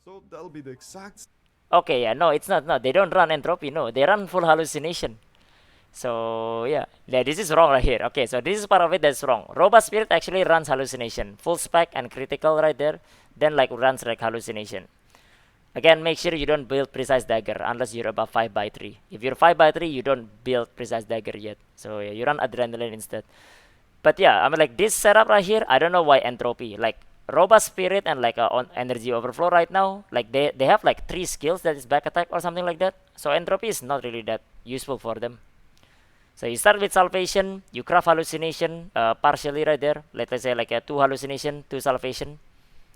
So that'll be the exact. Okay, yeah, no, it's not. No, they don't run entropy. No, they run full hallucination. So yeah, this is wrong right here. Okay, so this is part of it that's wrong. Robust Spirit actually runs hallucination, full spec and critical right there. Then like runs like hallucination. Again, make sure you don't build precise dagger unless you're above 5 by 3. If you're 5 by 3, you don't build precise dagger yet. So yeah, you run adrenaline instead. But yeah, I mean like this setup right here, I don't know why entropy. Like robust spirit and like on energy overflow right now, like they have like 3 skills that is back attack or something like that. So entropy is not really that useful for them. So you start with salvation, you craft hallucination partially right there. Let's say like a 2 hallucination, 2 salvation,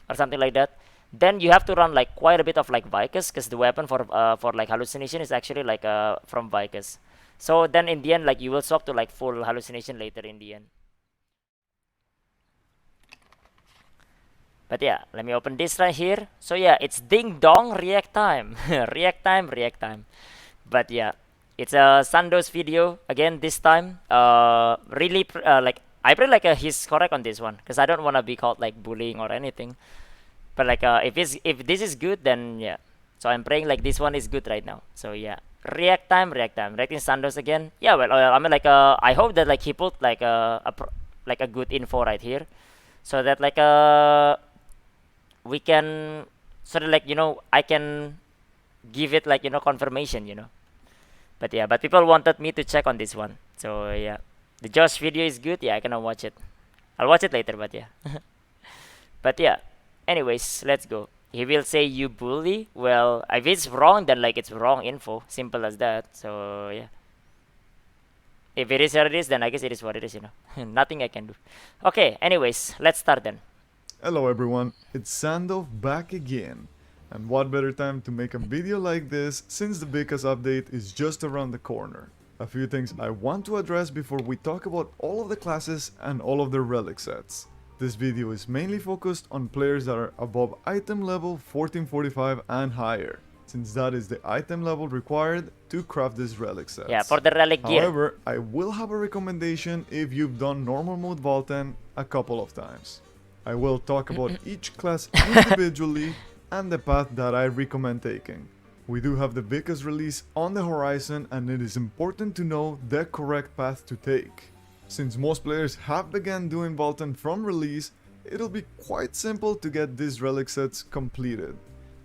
or something like that. Then you have to run like quite a bit of like Vykas, because the weapon for like hallucination is actually like from Vykas. So then in the end, like you will swap to like full hallucination later in the end. But yeah, let me open this right here. So yeah, it's ding dong react time, react time, react time. But yeah, it's a Sando's video again this time. Really like I feel like he's correct on this one, because I don't wanna be called like bullying or anything. But like if this is good, then yeah. So I'm praying like this one is good right now. So yeah, react time, react time, reacting Sandoz again. Yeah, well, I mean like I hope that like he put like like a good info right here, so that like we can sort of like I can give it like confirmation. But yeah, but people wanted me to check on this one. So yeah, the Josh video is good. Yeah, I cannot watch it. I'll watch it later. But yeah. But yeah, anyways, let's go. He will say you bully. Well, if it's wrong, then like it's wrong info. Simple as that. So yeah. If it is what it is, then I guess it is what it is. Nothing I can do. Okay. Anyways, let's start then. Hello everyone, it's Sandov back again. And what better time to make a video like this since the Vykas update is just around the corner. A few things I want to address before we talk about all of the classes and all of their relic sets. This video is mainly focused on players that are above item level 1445 and higher, since that is the item level required to craft these relic sets. Yeah, for the relic gear. However, I will have a recommendation if you've done normal mode Vaulten a couple of times. I will talk about each class individually and the path that I recommend taking. We do have the Vykas release on the horizon, and it is important to know the correct path to take. Since most players have begun doing Vaulten from release, it'll be quite simple to get these relic sets completed.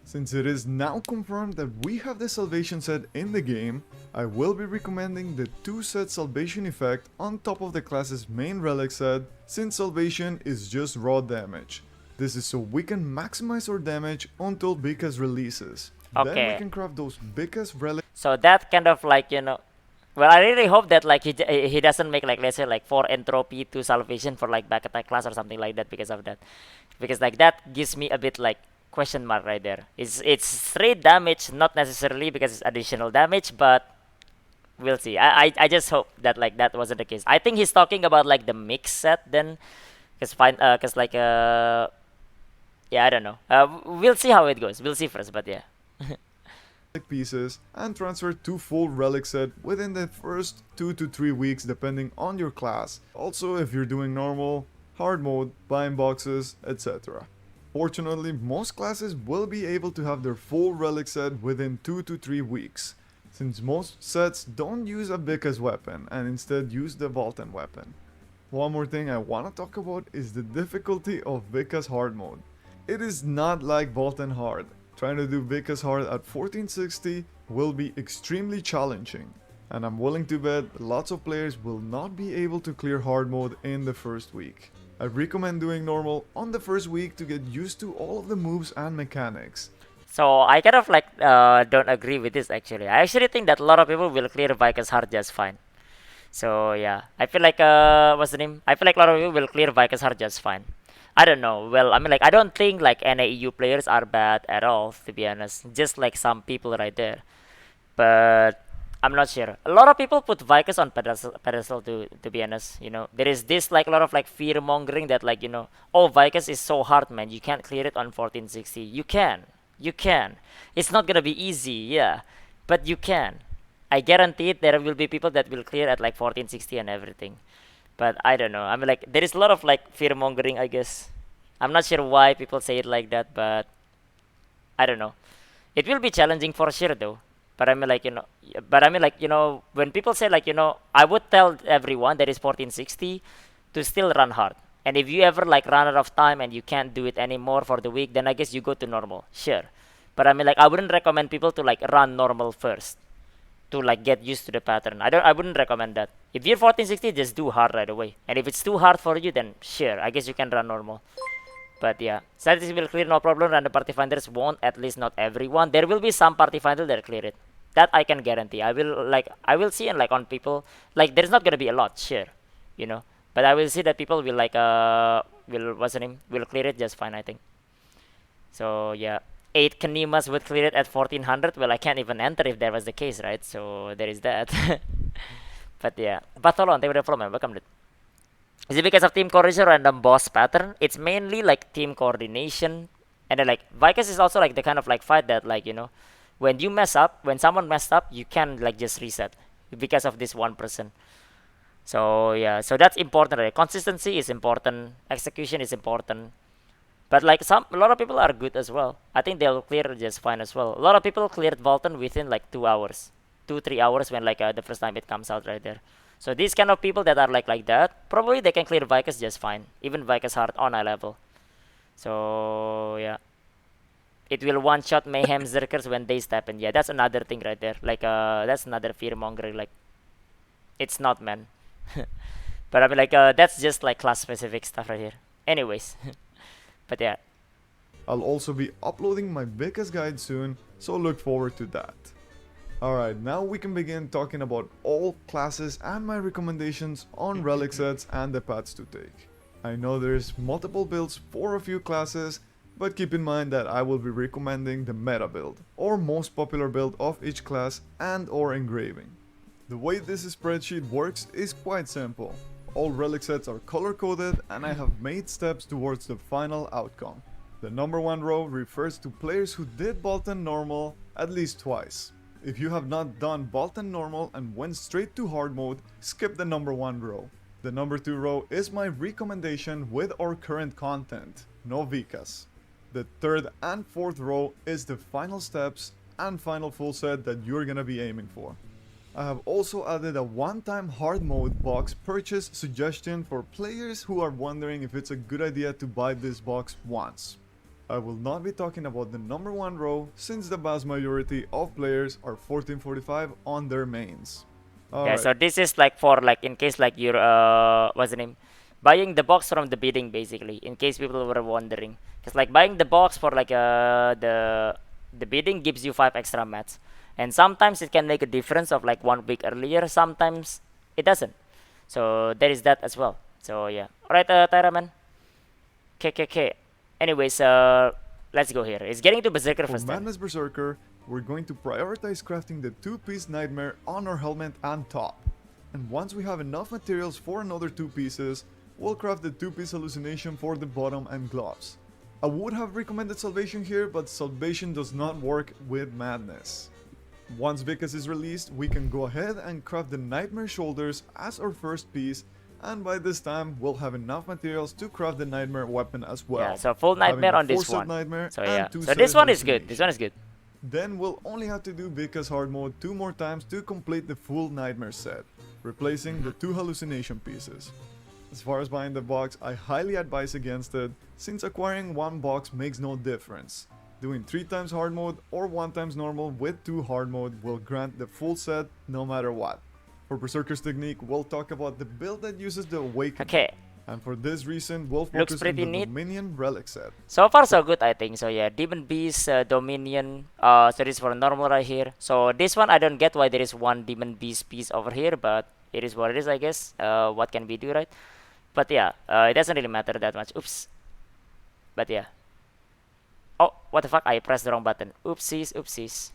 Since it is now confirmed that we have the salvation set in the game, I will be recommending the 2-set salvation effect on top of the class's main relic set, since salvation is just raw damage. This is so we can maximize our damage until Vykas releases. Okay. Then we can craft those Vykas relic. So that kind of like well, I really hope that like he doesn't make like let's say like 4 entropy to salvation for like back attack class or something like that because of that, because like that gives me a bit like question mark right there. It's straight damage, not necessarily because it's additional damage, but we'll see. I just hope that like that wasn't the case. I think he's talking about like the mix set then, cause fine, cause like yeah, I don't know. We'll see how it goes. We'll see first, but yeah. Pieces and transfer to full relic set within the first 2 to 3 weeks depending on your class. Also if you're doing normal, hard mode, buying boxes, etc. Fortunately, most classes will be able to have their full relic set within 2 to 3 weeks, since most sets don't use a Vykas weapon and instead use the Vaulten weapon. One more thing I want to talk about is the difficulty of Vykas hard mode. It is not like Vaulten hard. Trying to do Vykas hard at 1460 will be extremely challenging, and I'm willing to bet lots of players will not be able to clear hard mode in the first week. I recommend doing normal on the first week to get used to all of the moves and mechanics. So I kind of like don't agree with this actually. I actually think that a lot of people will clear Vykas hard just fine. So yeah, I feel like what's the name? I feel like a lot of people will clear Vykas hard just fine. I don't know. Well, I mean like I don't think like NAEU players are bad at all, to be honest. Just like some people right there. But I'm not sure. A lot of people put Vykas on pedestal to be honest. There is this like a lot of like fear mongering that like oh, Vykas is so hard, man. You can't clear it on 1460. You can. It's not gonna be easy, yeah, but you can. I guarantee it. There will be people that will clear at like 1460 and everything. But I don't know. I mean like there is a lot of like fear mongering, I guess. I'm not sure why people say it like that, but I don't know. It will be challenging for sure though. But I mean like when people say like I would tell everyone that is 1460 to still run hard. And if you ever like run out of time and you can't do it anymore for the week, then I guess you go to normal. Sure. But I mean like I wouldn't recommend people to like run normal first to like get used to the pattern. I wouldn't recommend that. If you're 1460, just do hard right away. And if it's too hard for you, then sure, I guess you can run normal. But yeah, statistics will clear no problem. Random party finders won't, at least not everyone. There will be some party finder that clear it. That I can guarantee. I will see and like on people like there's not gonna be a lot, sure, you know. But I will see that people will like will clear it just fine, I think. So yeah, 8 Kanimas would clear it at 1400. Well, I can't even enter if that was the case, right? So there is that. But yeah, Batholon, thank you for the follow, welcome. Is it because of team coordination or random boss pattern? It's mainly like team coordination, and then like Vykas is also like the kind of like fight that like when you mess up, when someone messed up, you can like just reset because of this one person. So yeah, so that's important. Right? Consistency is important. Execution is important. But like a lot of people are good as well. I think they'll clear just fine as well. A lot of people cleared Bolton within like 2 hours, 2-3 hours when like the first time it comes out right there. So these kind of people that are like that, probably they can clear Vykas just fine. Even Vykas hard on a level. So yeah. It will one-shot Mayhem Zerkers when they step in. Yeah, that's another thing right there. Like that's another fear-mongering. Like, it's not, man. But I mean like that's just like class-specific stuff right here. Anyways. But yeah. I'll also be uploading my Vykas guide soon, so look forward to that. Alright, now we can begin talking about all classes and my recommendations on relic sets and the paths to take. I know there's multiple builds for a few classes, but keep in mind that I will be recommending the meta build, or most popular build of each class and or engraving. The way this spreadsheet works is quite simple. All relic sets are color coded and I have made steps towards the final outcome. The number 1 row refers to players who did Bolton normal at least twice. If you have not done Bolton normal and went straight to hard mode, skip the number 1 row. The number 2 row is my recommendation with our current content, no Vykas. The 3rd and 4th row is the final steps and final full set that you're gonna be aiming for. I have also added a one-time hard mode box purchase suggestion for players who are wondering if it's a good idea to buy this box once. I will not be talking about the number 1 row since the vast majority of players are 1445 on their mains. Yeah, so this is like for like in case like you're what's the name? Buying the box from the bidding basically, in case people were wondering. Cause like buying the box for like the bidding gives you 5 extra mats. And sometimes it can make a difference of like 1 week earlier, sometimes it doesn't. So there is that as well. So yeah. Alright, Tyra man. KKK. Anyways, let's go here. It's getting to Berserker For first time. Madness Berserker, we're going to prioritize crafting the 2-piece Nightmare on our helmet and top. And once we have enough materials for another 2 pieces, we'll craft the 2-piece Hallucination for the bottom and gloves. I would have recommended Salvation here, but Salvation does not work with Madness. Once Vykas is released, we can go ahead and craft the Nightmare Shoulders as our first piece, and by this time we'll have enough materials to craft the Nightmare weapon as well. Yeah, so full Nightmare on this one. So yeah, so this one is good, this one is good. Then we'll only have to do Vykas hard mode 2 more times to complete the full Nightmare set, replacing the 2 hallucination pieces. As far as buying the box, I highly advise against it, since acquiring 1 box makes no difference. Doing 3 times hard mode or 1 times normal with 2 hard mode will grant the full set no matter what. For Berserker's technique, we'll talk about the build that uses the Awakening. Okay. And for this reason, we'll focus on the Dominion Relic set. So far so good, I think. So yeah, Demon Beast, Dominion, so this is for normal right here. So this one, I don't get why there is 1 Demon Beast piece over here, but it is what it is, I guess. What can we do, right? But yeah, it doesn't really matter that much. Oops. But yeah. Oh, what the fuck? I pressed the wrong button. Oopsies, oopsies.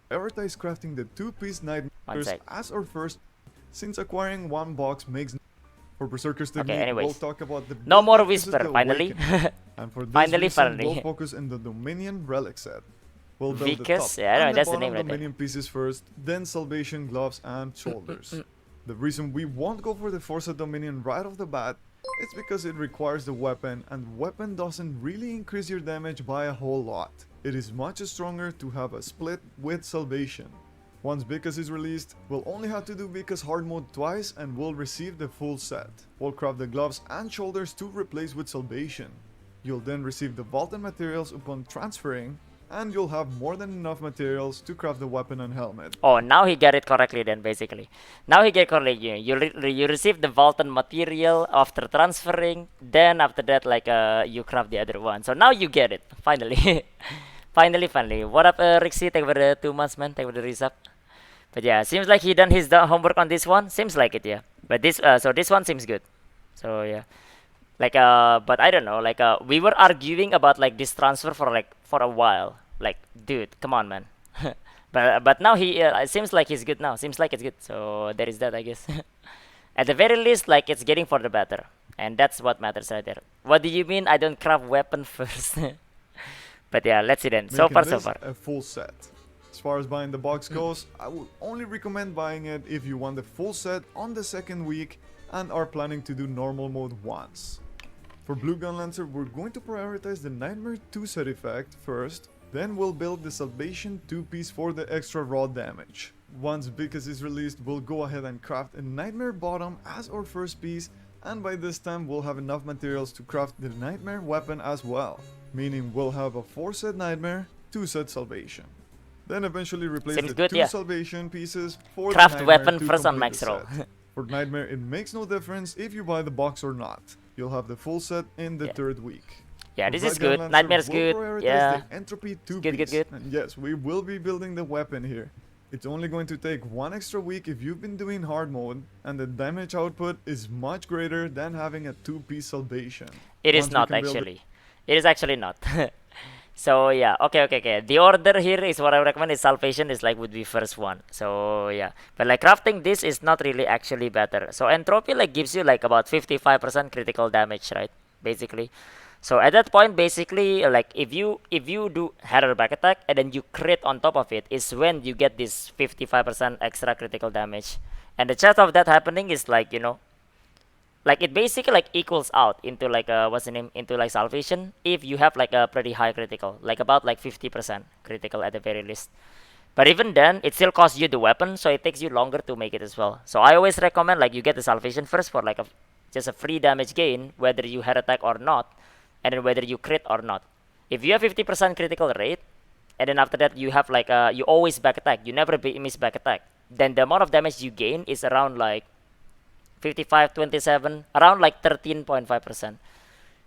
Prioritize crafting the 2-piece Nightmares as our first, since acquiring 1 box makes. For Berserker's technique, we'll talk about the no more whisper, finally. And for this finally, reason, we'll focus in the Dominion Relic set. We'll build Vykas? the top Yeah, and that's the the name right Dominion pieces first, then Salvation, Gloves, and Shoulders. The reason we won't go for the Force of Dominion right off the bat It's because it requires the weapon, and the weapon doesn't really increase your damage by a whole lot. It is much stronger to have a split with Salvation. Once Vykas is released, we'll only have to do Vykas hard mode twice and we'll receive the full set. We'll craft the gloves and shoulders to replace with Salvation. You'll then receive the vaulted materials upon transferring, and you'll have more than enough materials to craft the weapon and helmet. Oh, now he get it correctly then, basically. Now he get correctly. You receive the vaulted material after transferring, then after that, like, you craft the other one. So now you get it, finally. Finally. What up, Rixie? Thank you for the 2 months, man. Thank you for the resub. But yeah, seems like he done his homework on this one. Seems like it, yeah. But so this one seems good. So yeah. Like, but I don't know, like, we were arguing about, like, this transfer for a while. Like, dude, come on, man. but now it seems like he's good now. Seems like it's good. So there is that, I guess. At the very least, like, it's getting for the better. And that's what matters right there. What do you mean I don't craft weapon first? But yeah, let's see then. So far. A full set. As far as buying the box goes, I would only recommend buying it if you want the full set on the second week and are planning to do normal mode once. For Blue Gunlancer, we're going to prioritize the Nightmare 2 set effect first, then we'll build the Salvation 2-piece for the extra raw damage. Once Vykas is released, we'll go ahead and craft a Nightmare bottom as our first piece, and by this time we'll have enough materials to craft the Nightmare weapon as well, meaning we'll have a 4-set Nightmare, 2-set Salvation. Then eventually replace Seems the good, 2 yeah. Salvation pieces for Craft the Nightmare weapon to first on complete max the roll. set. For Nightmare, it makes no difference if you buy the box or not. You'll have the full set in the third week. Yeah, For this is Blood good. Gunlancer, Nightmare's we'll good. prioritize Yeah. the Entropy 2 Good. And yes, we will be building the weapon here. It's only going to take 1 extra week if you've been doing hard mode, and the damage output is much greater than having a 2-piece Salvation. It is Once we not can build actually. It is actually not. So yeah, okay. The order here is what I recommend is Salvation is like would be first one. So yeah, but like crafting this is not really actually better. So Entropy like gives you like about 55% critical damage, right? Basically. So at that point, basically, like if you do Harrow back attack and then you crit on top of it, is when you get this 55% extra critical damage. And the chance of that happening is like, you know, like it basically like equals out into like what's the name, into like Salvation if you have like a pretty high critical, like about like 50% critical at the very least. But even then, it still costs you the weapon, so it takes you longer to make it as well. So I always recommend like you get the Salvation first for like just a free damage gain, whether you head attack or not, and then whether you crit or not. If you have 50% critical rate, and then after that you have like you always back attack, you never miss back attack, then the amount of damage you gain is around like 55, 27, around like 13.5%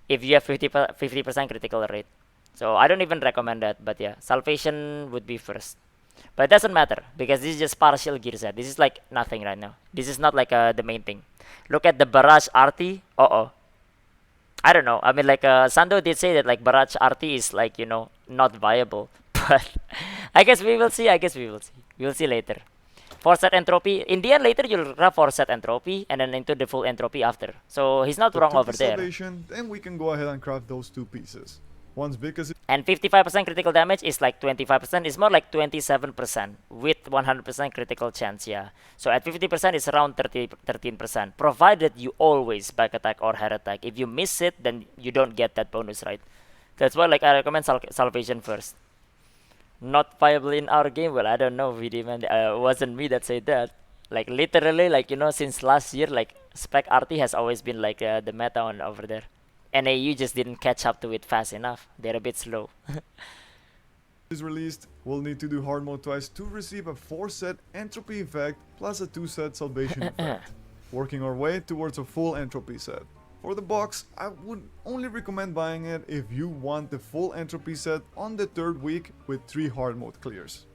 if you have 50% critical rate. So I don't even recommend that, but yeah, Salvation would be first. But it doesn't matter because this is just partial gear set. This is like nothing right now. This is not like the main thing. Look at the Barrage Arti. I don't know. I mean, like Sando did say that like Barrage Arti is like, you know, not viable. But I guess we will see. We will see later. 4-set Entropy. In the end, later you'll grab 4-set Entropy and then into the full Entropy after. So he's not wrong over there. Salvation, then we can go ahead and craft those 2 pieces. Once Vykas And 55% critical damage is like 25%. It's more like 27% with 100% critical chance, yeah. So at 50% it's around 13%. Provided you always back attack or head attack. If you miss it, then you don't get that bonus, right? That's why like I recommend Salvation first. Not viable in our game? Well, I don't know, VD man. Wasn't me that said that. Like literally, like, you know, since last year, like Spec RT has always been like the meta on over there. NAU just didn't catch up to it fast enough. They're a bit slow. is released, we'll need to do hard mode twice to receive a 4-set Entropy effect plus a 2-set Salvation effect, working our way towards a full Entropy set. For the box, I would only recommend buying it if you want the full Entropy set on the 3rd week with 3 hard mode clears.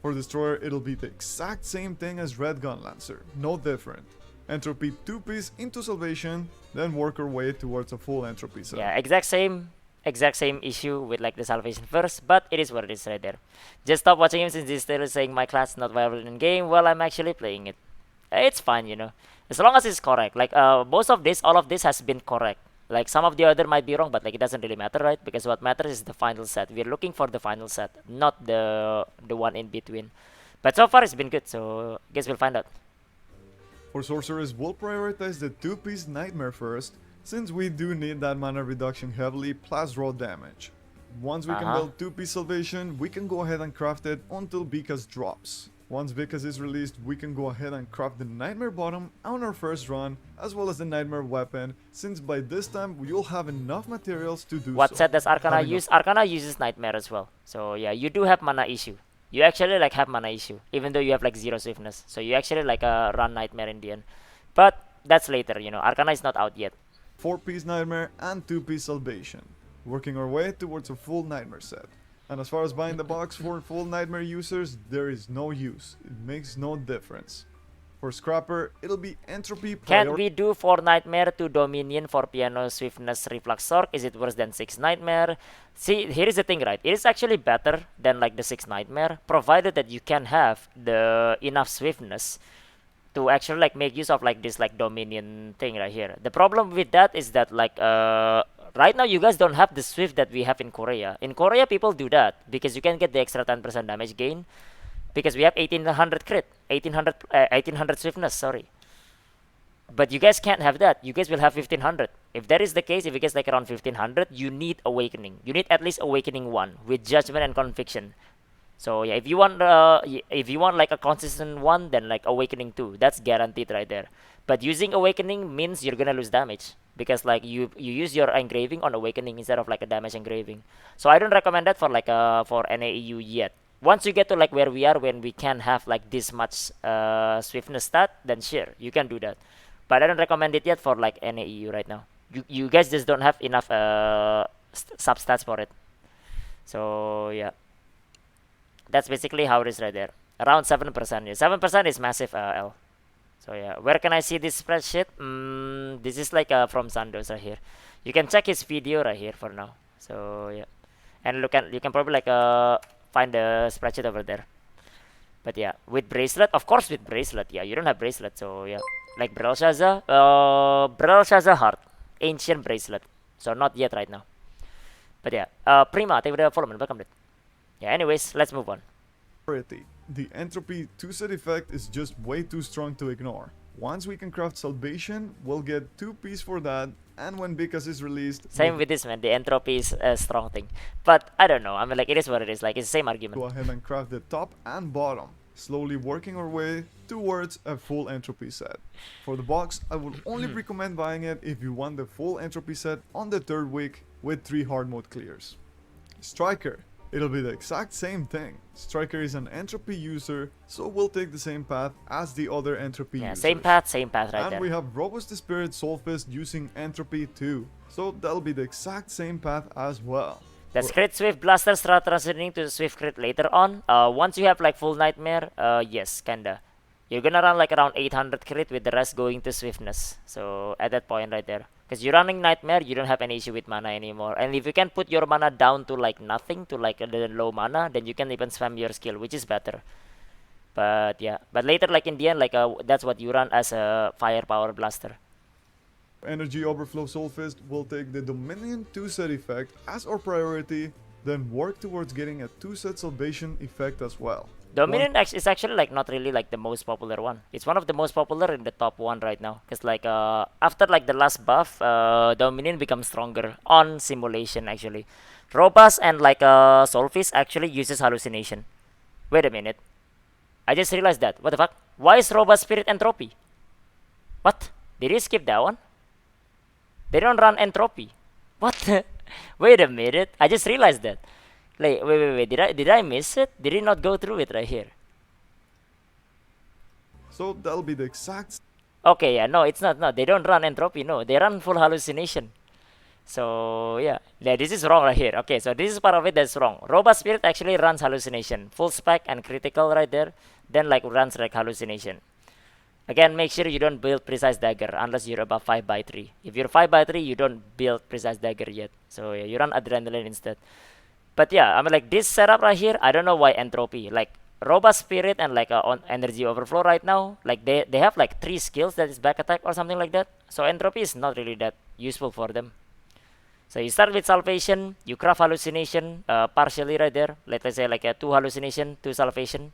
For Destroyer, it'll be the exact same thing as Red Gunlancer, no different. Entropy 2-piece into Salvation, then work our way towards a full Entropy set. Yeah, exact same issue with like the Salvation first, but it is what it is right there. Just stop watching him since he's still saying my class not viable in game while I'm actually playing it. It's fine, you know, as long as it's correct. Like most of this, all of this has been correct. Like some of the other might be wrong, but like it doesn't really matter, right? Because what matters is the final set. We're looking for the final set, not the one in between. But so far it's been good, so I guess we'll find out. For Sorceress, we'll prioritize the 2-piece Nightmare first, since we do need that mana reduction heavily plus raw damage. Once we can build 2-piece Salvation, we can go ahead and craft it until Vykas drops. Once Vykas is released, we can go ahead and craft the Nightmare Bottom on our first run, as well as the Nightmare Weapon, since by this time you'll have enough materials to do What so. set does Arcana use? Arcana uses Nightmare as well. So yeah, you do have mana issue. You actually like have mana issue, even though you have like 0 swiftness. So you actually like run Nightmare in the end. But that's later, you know. Arcana is not out yet. 4-piece Nightmare and 2-piece Salvation, working our way towards a full Nightmare set. And as far as buying the box for full Nightmare users, there is no use. It makes no difference. For Scrapper, it'll be Entropy Can't we do 4 Nightmare, 2 Dominion for Piano, Swiftness, Reflux, Sork? Is it worse than 6 Nightmare? See, here is the thing, right? It is actually better than like the 6 Nightmare, provided that you can have the enough Swiftness to actually like make use of like this like Dominion thing right here. The problem with that is that like right now you guys don't have the Swift that we have in Korea. In Korea people do that because you can get the extra 10% damage gain because we have 1800 crit, 1800 Swiftness, sorry. But you guys can't have that. You guys will have 1500. If that is the case, if you guys like around 1500, you need Awakening. You need at least Awakening 1 with Judgment and Conviction. So yeah, if you want like a consistent one, then like Awakening 2, that's guaranteed right there. But using Awakening means you're gonna lose damage because like you use your engraving on Awakening instead of like a damage engraving. So I don't recommend that for like for NAEU yet. Once you get to like where we are when we can have like this much swiftness stat, then sure you can do that. But I don't recommend it yet for like NAEU right now. You guys just don't have enough substats for it. So yeah. That's basically how it is right there. Around 7%. Yeah. 7% is massive L. So yeah, where can I see this spreadsheet? This is like from TheSandov's right here. You can check his video right here for now. So yeah, and you can probably like find the spreadsheet over there. But yeah, with bracelet, of course with bracelet. Yeah, you don't have bracelet, so yeah, like Belshazzar Heart, ancient bracelet. So not yet right now. But yeah, Prima, thank you for the follow, man. Welcome. Yeah, anyways, let's move on. The Entropy 2-set effect is just way too strong to ignore. Once we can craft Salvation, we'll get 2-piece for that, and when Vykas is released... Same with this, man. The Entropy is a strong thing. But, I don't know. I mean, like, it is what it is. Like, it's the same argument. Go ahead and craft the top and bottom, slowly working our way towards a full Entropy set. For the box, I would only recommend buying it if you want the full Entropy set on the 3rd week with 3 hard mode clears. Striker. It'll be the exact same thing. Striker is an Entropy user, so we'll take the same path as the other Entropy users. Same path right there. And we have Robust Spirit Soulfist using Entropy too, so that'll be the exact same path as well. That's Crit Swift Blaster start transitioning to Swift Crit later on. Once you have like full Nightmare, yes, kinda. You're gonna run like around 800 crit with the rest going to Swiftness. So at that point right there. Because you're running Nightmare, you don't have any issue with mana anymore. And if you can put your mana down to like nothing, to like the low mana, then you can even spam your skill, which is better. But yeah, but later like in the end, like that's what you run as a Firepower Blaster. Energy Overflow Soulfist will take the Dominion 2-set effect as our priority, then work towards getting a 2-set Salvation effect as well. Dominion is actually like not really like the most popular one. It's one of the most popular in the top 1 right now. Cause like after like the last buff, Dominion becomes stronger on simulation actually. Robust and like Soulfist actually uses hallucination. Wait a minute. I just realized that. What the fuck? Why is Robust Spirit Entropy? What? Did you skip that one? They don't run Entropy. What? Wait a minute. I just realized that. Like, wait. Did I miss it? Did it not go through it right here? So that'll be the exact... Okay, yeah, no, it's not. No, they don't run Entropy. No, they run full hallucination. So, yeah, this is wrong right here. Okay, so this is part of it that's wrong. Robust Spirit actually runs hallucination. Full spec and critical right there. Then, like, runs like hallucination. Again, make sure you don't build Precise Dagger unless you're above 5x3. If you're 5x3, you don't build Precise Dagger yet. So, yeah, you run Adrenaline instead. But yeah, I mean like this setup right here, I don't know why Entropy. Like Robust Spirit and like on Energy Overflow right now, like they have like 3 skills that is back attack or something like that. So Entropy is not really that useful for them. So you start with Salvation, you craft Hallucination partially right there. Let's say like a 2 Hallucination, 2 Salvation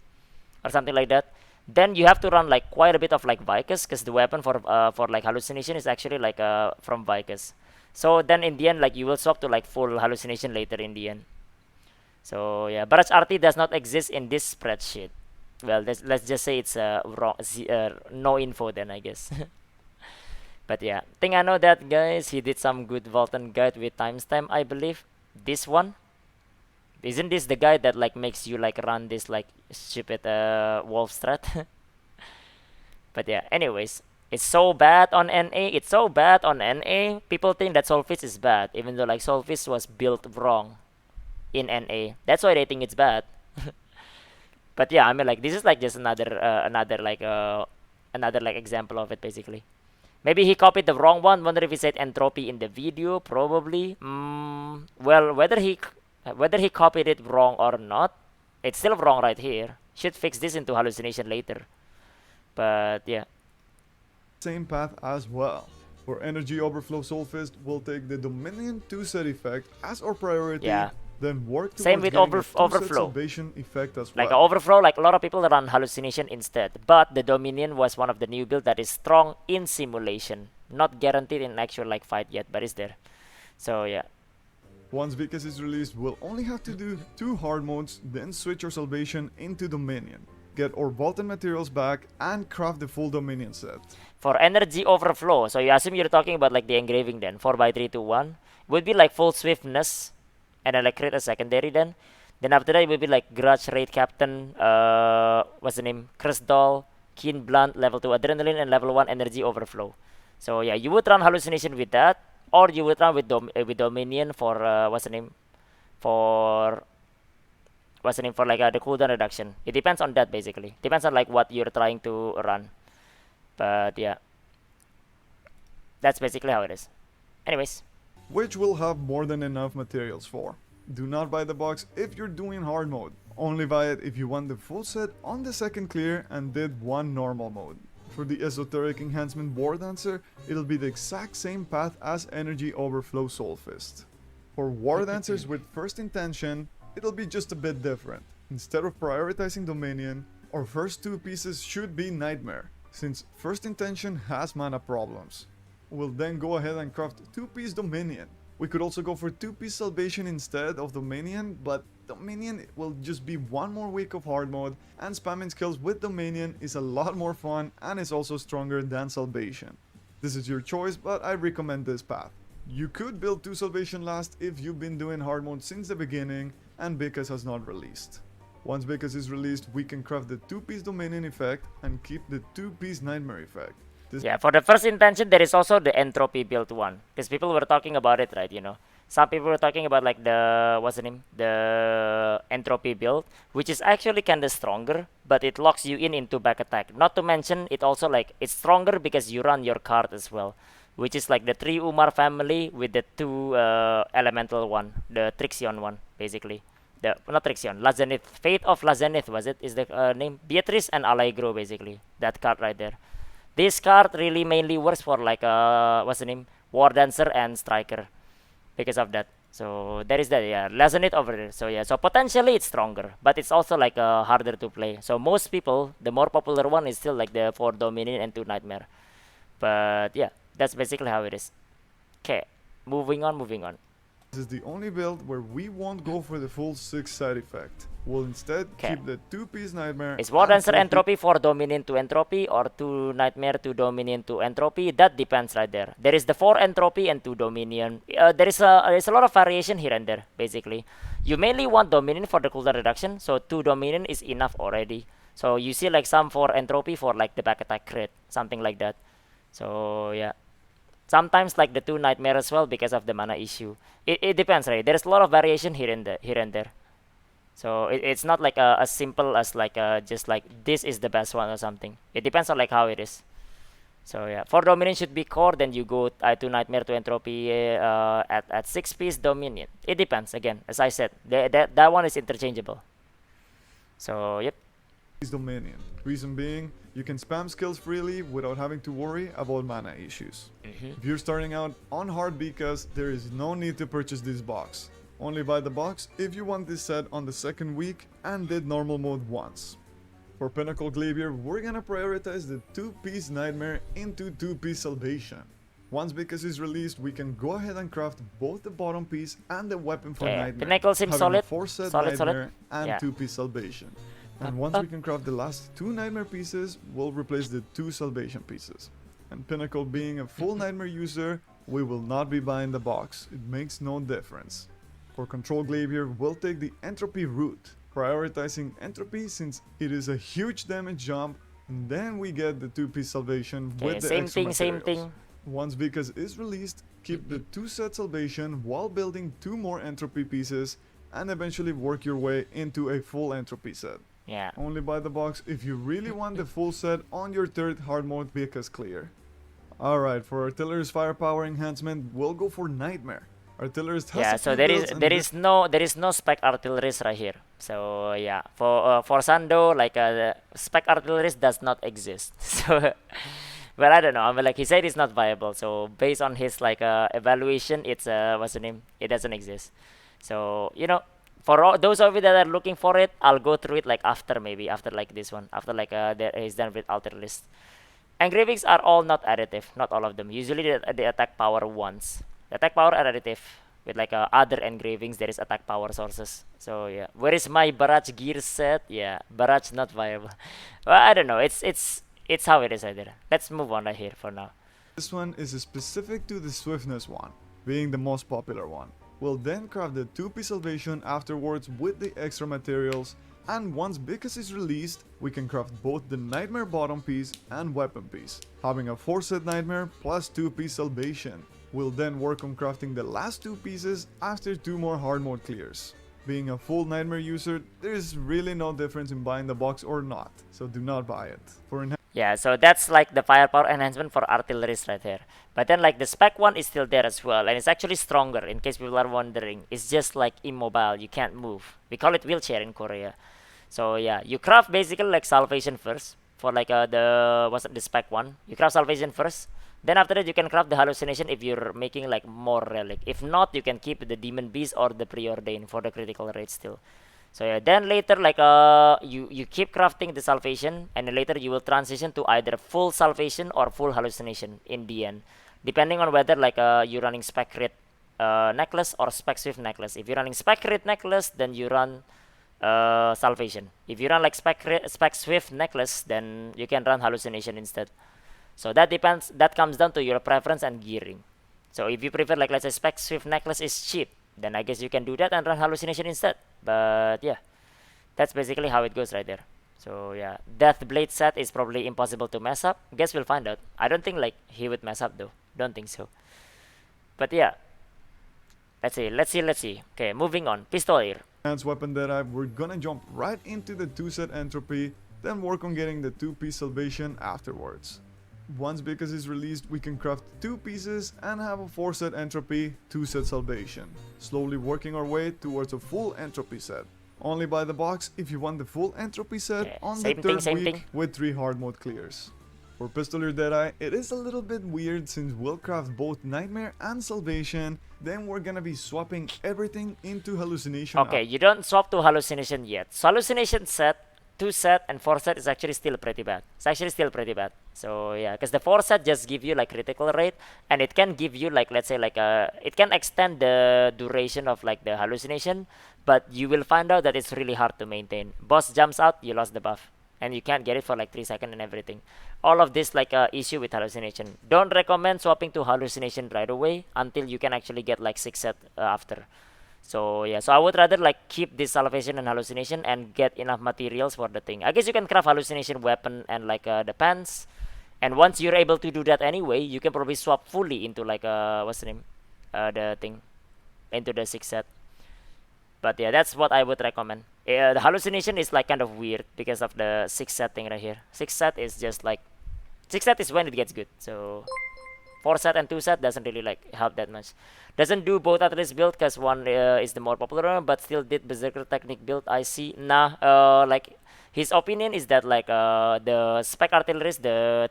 or something like that. Then you have to run like quite a bit of like Vykas, because the weapon for like hallucination is actually like from Vykas. So then in the end, like you will swap to like full hallucination later in the end. So yeah, Barrage RT does not exist in this spreadsheet. Well, let's just say it's wrong, no info then, I guess. But yeah, think I know that, guys. He did some good Vulcan guide with timestamp, I believe. This one, isn't this the guy that like makes you like run this like stupid wolf strat? But yeah, anyways, it's so bad on NA. It's so bad on NA. People think that Soulfist is bad, even though like Soulfist was built wrong in NA. That's why they think it's bad. But yeah, I mean like this is like just another like example of it basically. Maybe he copied the wrong one. Wonder if he said entropy in the video. Probably. Well, whether he copied it wrong or not, it's still wrong right here. Should fix this into hallucination later. But yeah. Same path as well. For energy overflow Soulfist, we'll take the Dominion 2 set effect as our priority. Yeah. Then work towards Same with getting a 2-set overflow. salvation effect as Like well. overflow, like a lot of people run hallucination instead. But the Dominion was one of the new builds that is strong in simulation. Not guaranteed in actual like fight yet, but it's there. So yeah. Once Vykas is released, we'll only have to do 2 hard modes, then switch our salvation into Dominion. Get our Vulcan materials back and craft the full Dominion set. For energy overflow, so you assume you're talking about like the engraving then, 4x3 2 1. Would be like full swiftness, and then like create a secondary then. Then after that it would be like Grudge, Raid Captain, what's the name? Crystal, Keen Blunt, level 2 Adrenaline, and level 1 energy overflow. So yeah, you would run hallucination with that, or you would run with Dominion for what's the name? For like the cooldown reduction. It depends on that basically. Depends on like what you're trying to run. But yeah, that's basically how it is. Anyways, Which we'll have more than enough materials for. Do not buy the box if you're doing hard mode. Only buy it if you want the full set on the second clear and did one normal mode. For the esoteric enhancement Wardancer, it'll be the exact same path as energy overflow Soulfist. For Wardancers with first intention, it'll be just a bit different. Instead of prioritizing Dominion, our first 2 pieces should be Nightmare, since first intention has mana problems. We'll then go ahead and craft 2-piece Dominion. We could also go for 2-piece Salvation instead of Dominion, but Dominion will just be one more week of hard mode, and spamming skills with Dominion is a lot more fun and is also stronger than Salvation. This is your choice, but I recommend this path. You could build 2 Salvation last if you've been doing hard mode since the beginning and Vykas has not released. Once Vykas is released, we can craft the 2-piece Dominion effect and keep the 2-piece Nightmare effect. yeah, for the first intention, there is also the entropy built one. Because people were talking about it, right? You know, some people were talking about like the, what's the name? The entropy build, which is actually kinda stronger, but it locks you into back attack. Not to mention, it also like, it's stronger because you run your card as well. Which is like the 3 Umar family with the 2 elemental one, the Trixion one, basically. The not Trixion, Lazenith, Fate of Lazenith was it? Is the name? Beatrice and Allegro, basically. That card right there. This card really mainly works for like what's the name? Wardancer and Striker, because of that. So there is that, yeah, Lazenith over there. So yeah, so potentially it's stronger, but it's also like harder to play. So most people, the more popular one is still like the 4 Dominion and 2 Nightmare. But yeah, that's basically how it is. Okay, moving on. This is the only build where we won't go for the full 6 side effect. We'll instead keep the 2-piece Nightmare. Is Wardancer entropy for Dominion to entropy, or 2 Nightmare to Dominion to entropy? That depends right there. There is the 4 entropy and 2 Dominion. There is a lot of variation here and there, basically. You mainly want Dominion for the cooldown reduction, so 2 Dominion is enough already. So you see like some 4 entropy for like the back attack crit, something like that. So yeah. Sometimes like the 2 Nightmare as well because of the mana issue. It depends, right? There's a lot of variation here and there. So it's not like as simple as like just like this is the best one or something. It depends on like how it is. So yeah, for Dominion should be core, then you go to Nightmare to Entropy at 6-piece Dominion. It depends, again, as I said, that one is interchangeable. So yep. Dominion. Reason being, you can spam skills freely without having to worry about mana issues. If you're starting out on hard Vykas, there is no need to purchase this box. Only buy the box if you want this set on the second week and did normal mode once. For Pinnacle Glaivier, we're gonna prioritize the 2-piece Nightmare into 2-piece Salvation. Once Vykas is released, we can go ahead and craft both the bottom piece and the weapon for Okay, Nightmare, Pinnacle seems having a solid. 4-set Solid. Nightmare and Yeah. 2-piece Salvation. And once we can craft the last 2 Nightmare pieces, we'll replace the 2 Salvation pieces. And Pinnacle being a full Nightmare user, we will not be buying the box, it makes no difference. For Control Glaivier, we'll take the Entropy route, prioritizing Entropy since it is a huge damage jump, and then we get the 2-piece Salvation Okay, with the same extra thing, same materials. thing. Once Vykas is released, keep the 2-set Salvation while building 2 more Entropy pieces, and eventually work your way into a full Entropy set. Yeah. Only buy the box if you really want the full set on your 3rd hard mode Vykas clear. Alright, for Artillerist firepower enhancement, we'll go for Nightmare. Artillerist has Yeah, a so few there builds is and there is no spec artillerist right here. So yeah, for Sando, like the spec artillerist does not exist. So well, I don't know. I mean, like he said, it's not viable. So based on his like evaluation, it's what's the name? It doesn't exist. So you know, for all those of you that are looking for it, I'll go through it like after maybe after like this one, after like there is done with Artillerist. Engravings are all not additive, not all of them. Usually they attack power once. The attack power are additive. With like other engravings, there is attack power sources. So yeah, where is my barrage gear set? Yeah, barrage not viable. Well, I don't know. It's how it is right there. Let's move on right here for now. this one is specific to the Swiftness one, being the most popular one. We'll then craft the 2-piece Salvation afterwards with the extra materials, and once Vykas is released, we can craft both the Nightmare bottom piece and weapon piece, having a 4-set Nightmare plus 2-piece Salvation. We'll then work on crafting the last 2 pieces after 2 more hard mode clears. Being a full Nightmare user, there's really no difference in buying the box or not, so do not buy it. For Yeah, so that's like the firepower enhancement for Artillerist right here. But then like the spec one is still there as well, and it's actually stronger in case people are wondering. It's just like immobile, you can't move. We call it wheelchair in Korea. So yeah, you craft basically like Salvation first for like the spec one. You craft Salvation first. Then after that you can craft the hallucination if you're making like more relic. If not, you can keep the demon beast or the preordain for the critical rate still. So yeah, then later like you keep crafting the salvation, and then later you will transition to either full salvation or full hallucination in the end, depending on whether like you're running spec crit necklace or spec swift necklace. If you're running spec crit necklace, then you run salvation. If you run like spec swift necklace, then you can run hallucination instead. So that depends. That comes down to your preference and gearing. So if you prefer like let's say spec swift necklace is cheap, then I guess you can do that and run hallucination instead. But yeah, that's basically how it goes right there. So yeah, Deathblade set is probably impossible to mess up. Guess we'll find out. I don't think like he would mess up though. Don't think so. But yeah, let's see. Okay, moving on. Pistolier. Enhanced weapon Deadeye, we're gonna jump right into the 2-set Entropy, then work on getting the 2-piece Salvation afterwards. Once Vykas is released, we can craft 2 pieces and have a 4-set Entropy, 2-set Salvation, slowly working our way towards a full Entropy set. Only buy the box if you want the full Entropy set Yeah, on the same 3rd thing, week with 3 hard mode clears. For Pistolier Deadeye, it is a little bit weird since we'll craft both Nightmare and Salvation, then we're gonna be swapping everything into Hallucination. Okay, you don't swap to hallucination yet. So hallucination set, 2-set and 4-set is actually still pretty bad. It's actually still pretty bad. So yeah, because the 4-set just give you like critical rate, and it can give you like let's say like it can extend the duration of like the hallucination, but you will find out that it's really hard to maintain. Boss jumps out, you lost the buff, and you can't get it for like 3 seconds and everything. All of this like issue with hallucination. Don't recommend swapping to hallucination right away until you can actually get like 6-set after. So yeah, so I would rather like keep this salvation and hallucination and get enough materials for the thing. I guess you can craft hallucination weapon and like the pants, and once you're able to do that anyway, you can probably swap fully into like what's the name, the thing, into the 6-set. But yeah, that's what I would recommend. The hallucination is like kind of weird because of the 6-set thing right here. 6-set is just like 6-set is when it gets good. So 4-set and 2-set doesn't really like help that much. Doesn't do both at this build because one is the more popular one, but still did Berserker technique build. I see. Nah, like his opinion is that like the spec artillerist, the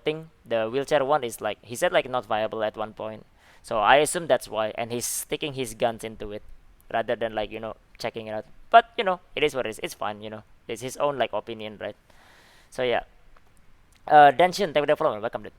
wheelchair one is like he said like not viable at one point. So I assume that's why, and he's sticking his guns into it rather than like checking it out. But it is what it is. It's fine. It's his own like opinion, right? So yeah. Danshin, take the floor. Welcome, dude.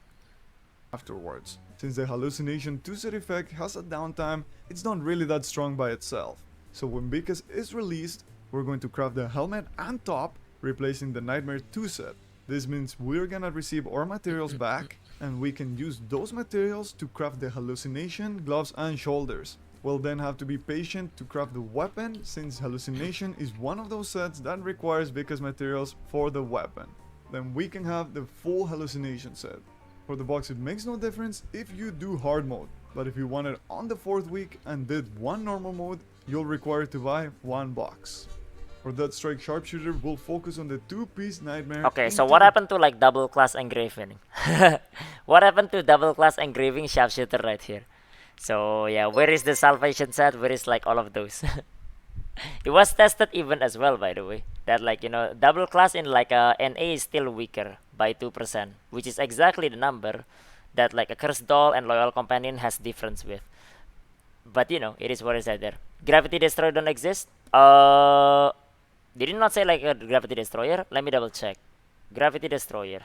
Afterwards. Since the hallucination 2-set effect has a downtime, it's not really that strong by itself. So when Vykas is released, we're going to craft the helmet and top, replacing the Nightmare 2-set. This means we're gonna receive our materials back, and we can use those materials to craft the hallucination, gloves and shoulders. We'll then have to be patient to craft the weapon, since hallucination is one of those sets that requires Vykas materials for the weapon. Then we can have the full hallucination set. For the box, it makes no difference if you do hard mode, but if you want it on the 4th week and did one normal mode, you'll require to buy one box. For that strike Sharpshooter, we'll focus on the 2-piece Nightmare. Okay, so what happened to like double class engraving? What happened to double class engraving Sharpshooter right here? So yeah, where is the salvation set? Where is like all of those? It was tested even as well, by the way, that like, you know, double class in like a NA is still weaker by 2%, which is exactly the number that like a Cursed Doll and Loyal Companion has difference with. But you know, it is what it said there. Gravity Destroyer don't exist. Did it not say like a Gravity Destroyer? Let me double check. Gravity Destroyer.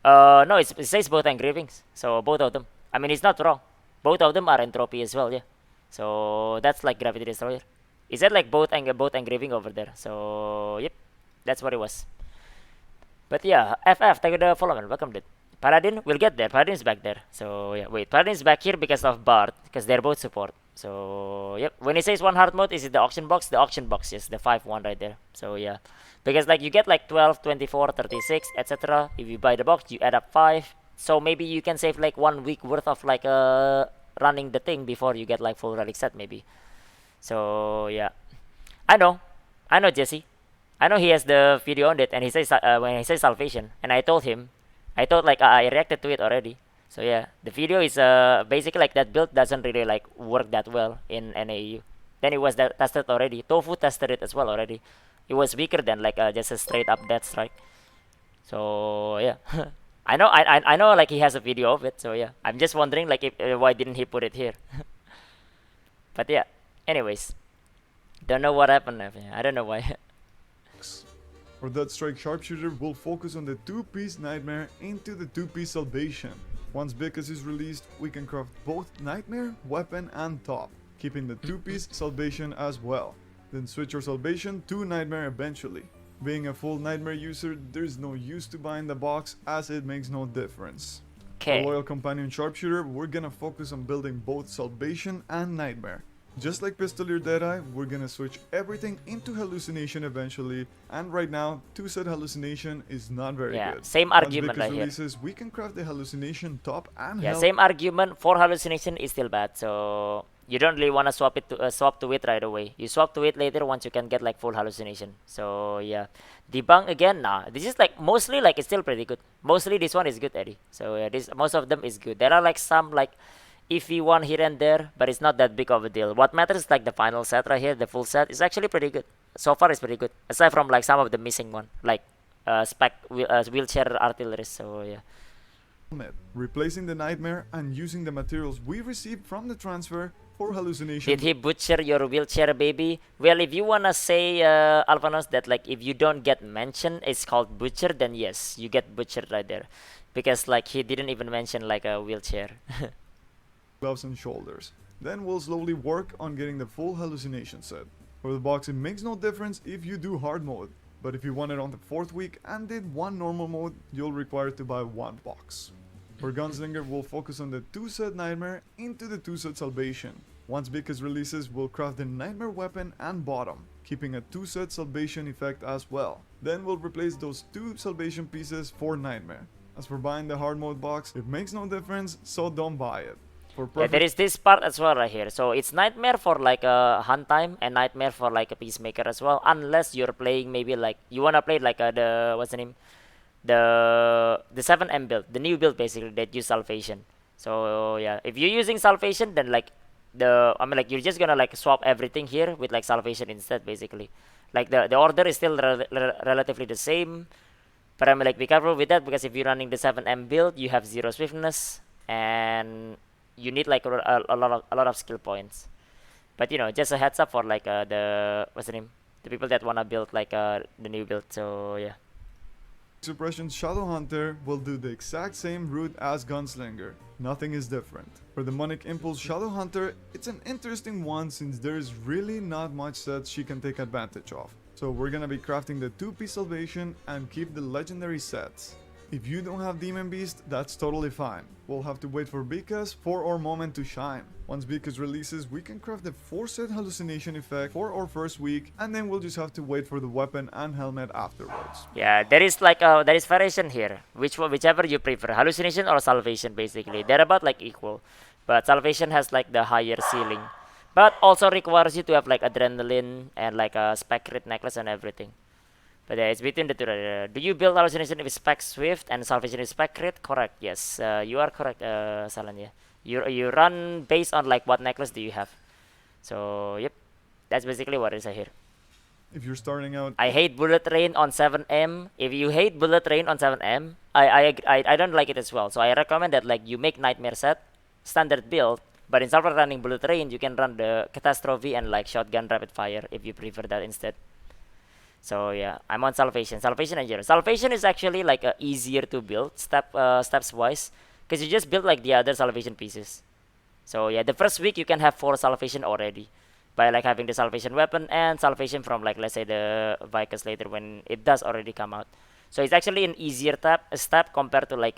No, it says both engravings, so both of them. I mean, it's not wrong. Both of them are entropy as well, yeah. So that's like Gravity Destroyer. It said like both engraving over there. So yep, that's what it was. But yeah, FF, take the follow-on. Welcome, dude. Paladin, we'll get there. Paladin's back there. So yeah, wait, Paladin's back here because of Bard, because they're both support. So yep, when it says one hard mode, is it the auction box? The auction box, yes, the 5-1 right there. So yeah, because like you get like 12, 24, 36, etc. If you buy the box, you add up 5. So maybe you can save like 1 week worth of like running the thing before you get like full relic set maybe. So yeah, I know Jesse. I know he has the video on it, and he says when he says salvation, and I told him, I reacted to it already. So yeah, the video is basically like that build doesn't really like work that well in NAU. Then it was tested already. Tofu tested it as well already. It was weaker than like just a straight up death strike. So yeah, I know like he has a video of it. So yeah, I'm just wondering like if why didn't he put it here? But yeah, anyways, don't know what happened. I don't know why. For that strike Sharpshooter, we'll focus on the 2-piece Nightmare into the 2-piece Salvation. Once Vykas is released, we can craft both Nightmare, weapon and top, keeping the 2-piece Salvation as well. Then switch your Salvation to Nightmare eventually. Being a full Nightmare user, there's no use to buying the box as it makes no difference. Okay. For Loyal Companion Sharpshooter, we're gonna focus on building both Salvation and Nightmare. Just like Pistolier Deadeye, we're gonna switch everything into Hallucination eventually, and right now, 2-set Hallucination is not very good. Same argument right releases, we can craft the Hallucination top and same argument for Hallucination is still bad, so you don't really want to swap to it right away. You swap to it later once you can get like full Hallucination. So yeah, debunk again. Nah, this is like mostly like it's still pretty good. Mostly this one is good, Eddie. So yeah, most of them is good. There are like some like iffy one here and there, but it's not that big of a deal. What matters is like the final set right here, the full set is actually pretty good. So far it's pretty good, aside from like some of the missing one, like wheelchair artillerist. So yeah. Replacing the Nightmare and using the materials we received from the transfer for Hallucination. Did he butcher your wheelchair, baby? Well, if you wanna say, Alphanos, that like if you don't get mentioned, it's called butcher, then yes, you get butchered right there, because like he didn't even mention like a wheelchair. Gloves and shoulders. Then we'll slowly work on getting the full Hallucination set. For the box, it makes no difference if you do hard mode, but if you want it on the 4th week and did one normal mode, you'll require to buy one box. For Gunslinger, we'll focus on the 2-set Nightmare into the 2-set Salvation. Once Vykas releases, we'll craft the Nightmare weapon and bottom, keeping a 2-set Salvation effect as well. Then we'll replace those 2 Salvation pieces for Nightmare. As for buying the hard mode box, it makes no difference, so don't buy it. Yeah, there is this part as well right here. So it's Nightmare for like a hunt time and Nightmare for like a Peacemaker as well, unless you're playing maybe like you wanna play like the what's the name, the 7M build, the new build basically that use Salvation. So yeah, if you're using Salvation, then like like you're just gonna like swap everything here with like Salvation instead basically. Like the order is still relatively the same, but I'm like be careful with that, because if you're running the 7M build, you have 0 swiftness and you need like a lot of skill points. But you know, just a heads up for like the what's the name, the people that wanna build like the new build. So yeah. Suppression Shadowhunter will do the exact same route as Gunslinger. Nothing is different. For Demonic Impulse Shadowhunter, it's an interesting one since there is really not much sets she can take advantage of. So we're gonna be crafting the 2-piece Salvation and keep the legendary sets. If you don't have Demon Beast, that's totally fine. We'll have to wait for Vykas for our moment to shine. Once Vykas releases, we can craft the 4-set hallucination effect for our first week, and then we'll just have to wait for the weapon and helmet afterwards. Yeah, there is like there is variation here. Whichever you prefer, hallucination or salvation basically. They're about like equal, but salvation has like the higher ceiling, but also requires you to have like adrenaline and like a spec crit necklace and everything. But yeah, it's between the two. Do you build hallucination with spec swift and salvation with spec crit? Correct. Yes, you are correct, Salan. Yeah, you run based on like what necklace do you have. So yep, that's basically what is here. If you're starting out, I hate bullet train on 7M. If you hate bullet train on 7M, I don't like it as well. So I recommend that like you make nightmare set, standard build. But instead of running bullet train, you can run the catastrophe and like shotgun rapid fire if you prefer that instead. So yeah, I'm on salvation. Salvation and Zero. Salvation is actually like easier to build steps wise, because you just build like the other salvation pieces. So yeah, the first week you can have 4 salvation already by like having the salvation weapon and salvation from like let's say the Vykas later when it does already come out. So it's actually an easier step compared to like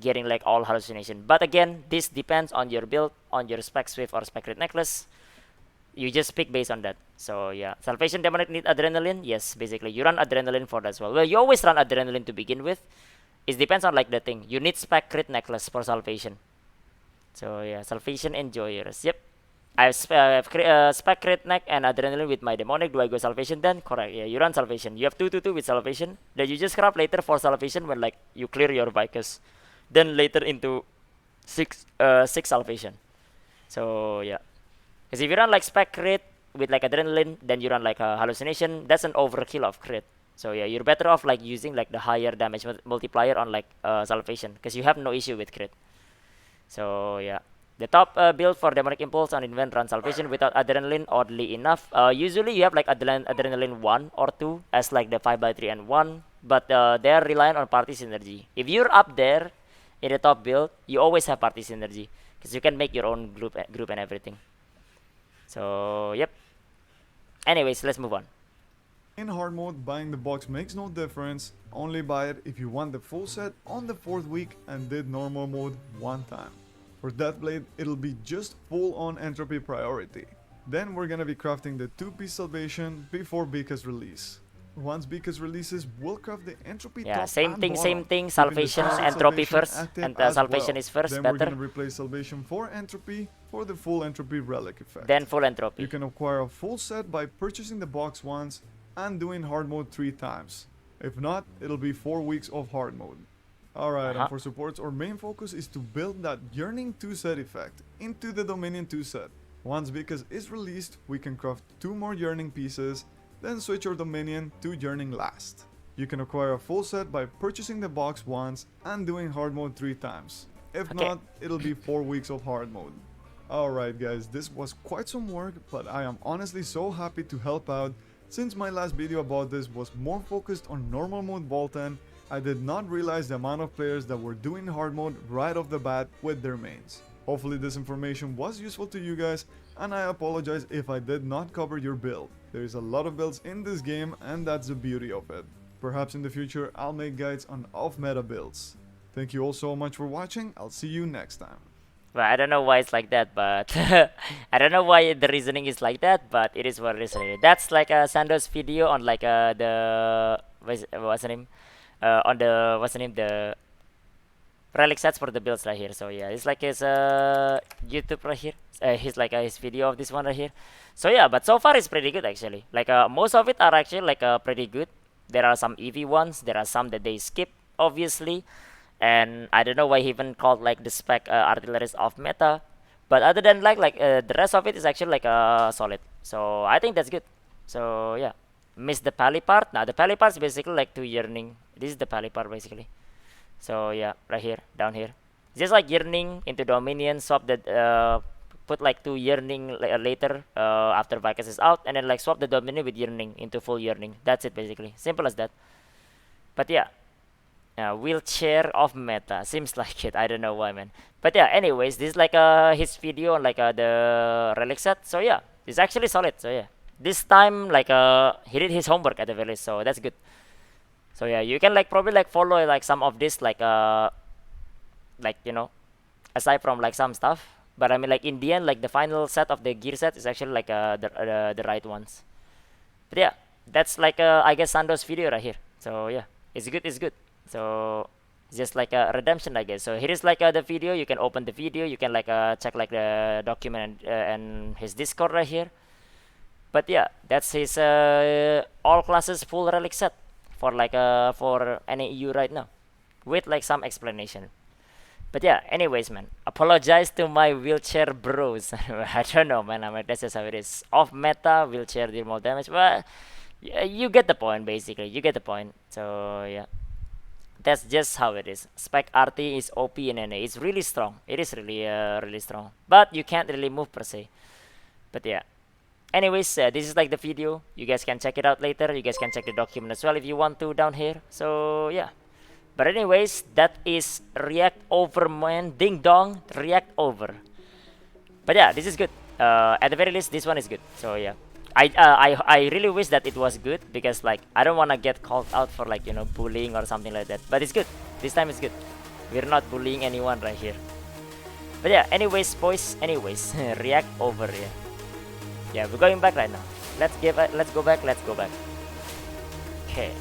getting like all hallucination. But again, this depends on your build, on your spec swift or spec crit necklace. You just pick based on that. So yeah, salvation demonic need adrenaline. Yes, basically you run adrenaline for that as well. Well, you always run adrenaline to begin with. It depends on like the thing. You need spec crit necklace for salvation. So yeah, salvation enjoyers. Yep. I have spec crit neck and adrenaline with my demonic. Do I go salvation then? Correct. Yeah, you run salvation. You have 2 with salvation. Then you just craft later for salvation when like you clear your Vykas. Then later into 6 salvation. So yeah. Because if you run like spec crit with like adrenaline, then you run like a hallucination, that's an overkill of crit. So yeah, you're better off like using like the higher damage multiplier on like salvation, because you have no issue with crit. So yeah, the top build for demonic impulse on invent run salvation without adrenaline, oddly enough. Usually you have like adrenaline 1 or 2 as like the 5x3 and 1, but they're reliant on party synergy. If you're up there in the top build, you always have party synergy, because you can make your own group and everything. So yep. Anyways, let's move on. in hard mode, buying the box makes no difference. Only buy it if you want the full set on the 4th week and did normal mode one time. For Deathblade, it'll be just full on entropy priority. Then we're gonna be crafting the 2-piece salvation before Vykas release. Once Vykas releases, we'll craft the entropy top same and thing, bottom, same thing. keeping the Salvation, two-set entropy salvation first, active and as salvation well. is first, Then better. we're gonna replace salvation for entropy for the full entropy relic effect. Then full entropy. You can acquire a full set by purchasing the box once and doing hard mode 3 times. If not, it'll be 4 weeks of hard mode. Alright, and for supports, our main focus is to build that Yearning 2 set effect into the Dominion 2 set. Once Vykas is released, we can craft 2 more Yearning pieces, then switch our Dominion to Yearning last. You can acquire a full set by purchasing the box once and doing hard mode 3 times. If not, it'll be 4 weeks of hard mode. Alright guys, this was quite some work, but I am honestly so happy to help out. Since my last video about this was more focused on normal mode Bolton, I did not realize the amount of players that were doing hard mode right off the bat with their mains. Hopefully this information was useful to you guys, and I apologize if I did not cover your build. There is a lot of builds in this game, and that's the beauty of it. Perhaps in the future I'll make guides on off-meta builds. Thank you all so much for watching. I'll see you next time. Well, I don't know why it's like that, but I don't know why the reasoning is like that, but it is what it is. That's like a TheSandov's video on like what's the name? On the the relic sets for the builds right here. So yeah, it's like his YouTube right here. He's like his video of this one right here. So yeah, but so far it's pretty good actually. Like most of it are actually like pretty good. There are some EV ones. There are some that they skip obviously. And I don't know why he even called like the spec Artillerist off meta, but other than like the rest of it is actually like solid. So I think that's good. So yeah, miss the pally part. Now the pally part is basically like 2 yearning. This is the pally part basically. So yeah, right here, down here, just like yearning into Dominion, swap the put like 2 yearning later after Vykas is out, and then like swap the Dominion with yearning into full yearning. That's it basically, simple as that. But yeah. wheelchair of meta. Seems like it. I don't know why, man. But yeah, anyways, this is like his video on like the relic set. So yeah, it's actually solid. So yeah, this time like he did his homework at the very least. So that's good. So yeah, you can like probably like follow like some of this like you know, aside from like some stuff. But I mean like in the end, like the final set of the gear set is actually like the right ones. But yeah, that's like I guess Sando's video right here. So yeah, it's good. It's good. So it's just like a redemption, I guess. So here is like the video. You can open the video. You can like check like the document and his Discord right here. But yeah, that's his all classes full relic set for like for any EU right now, with like some explanation. But yeah, anyways, man, apologize to my wheelchair bros. I don't know, man. I mean, that's just how it is. Off meta, wheelchair deal more damage. Well, you get the point, basically. You get the point. So yeah, that's just how it is. Spec RT is OP in NA. It's really strong. It is really really strong. But you can't really move per se. But yeah. Anyways, this is like the video. You guys can check it out later. You guys can check the document as well if you want to down here. So yeah. But anyways, that is React Over, man. Ding dong, React Over. But yeah, this is good. At the very least, this one is good. So yeah, I really wish that it was good, because like I don't wanna get called out for like, you know, bullying or something like that. But it's good. This time it's good. We're not bullying anyone right here. But yeah, anyways, boys. Anyways, React Over. Yeah. Yeah, we're going back right now. Let's go back. Okay.